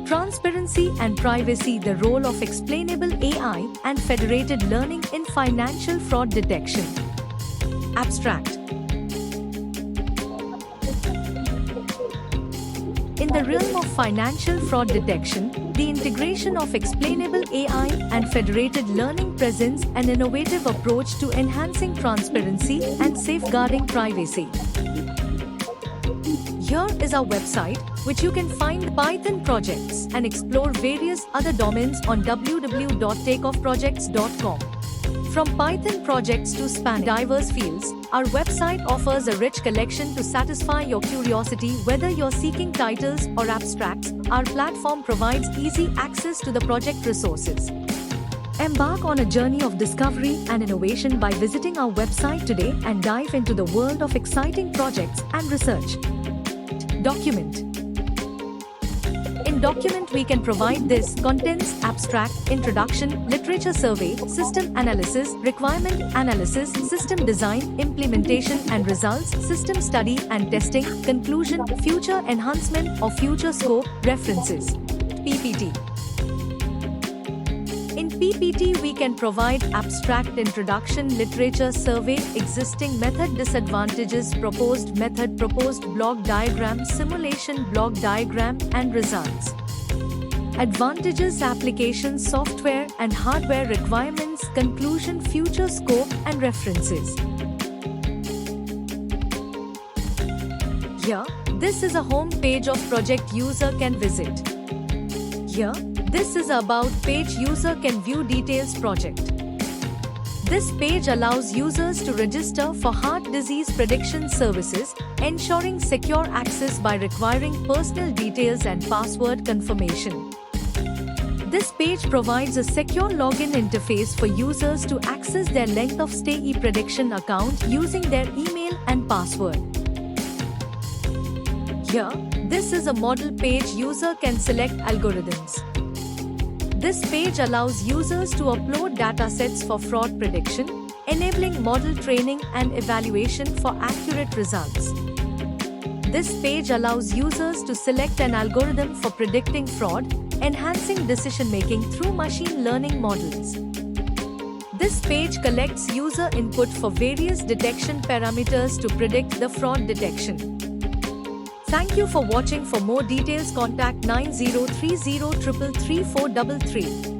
Transparency and privacy, the role of explainable AI and federated learning in financial fraud detection. Abstract. In the realm of financial fraud detection, the integration of explainable AI and federated learning presents an innovative approach to enhancing transparency and safeguarding privacy. Here is our website, which you can find Python projects and explore various other domains on www.takeoffprojects.com. From Python projects to span diverse fields, our website offers a rich collection to satisfy your curiosity. Whether you're seeking titles or abstracts, our platform provides easy access to the project resources. Embark on a journey of discovery and innovation by visiting our website today and dive into the world of exciting projects and research. Document. In Document, we can provide this: contents, abstract, introduction, literature survey, system analysis, requirement analysis, system design, implementation and results, system study and testing, conclusion, future enhancement or future scope, references. PPT. In PPT, we can provide abstract, introduction, literature survey, existing method, disadvantages, proposed method, proposed block diagram, simulation block diagram, and results. Advantages, applications, software and hardware requirements, conclusion, future scope, and references. Here, this is a home page of project user can visit. Here, this is about page user can view details project. This page allows users to register for heart disease prediction services, ensuring secure access by requiring personal details and password confirmation. This page provides a secure login interface for users to access their length of stay e-prediction account using their email and password. Here, this is a model page. User can select algorithms. This page allows users to upload datasets for fraud prediction, enabling model training and evaluation for accurate results. This page allows users to select an algorithm for predicting fraud, enhancing decision-making through machine learning models. This page collects user input for various detection parameters to predict the fraud detection. Thank you for watching. For more details, contact 9030333433.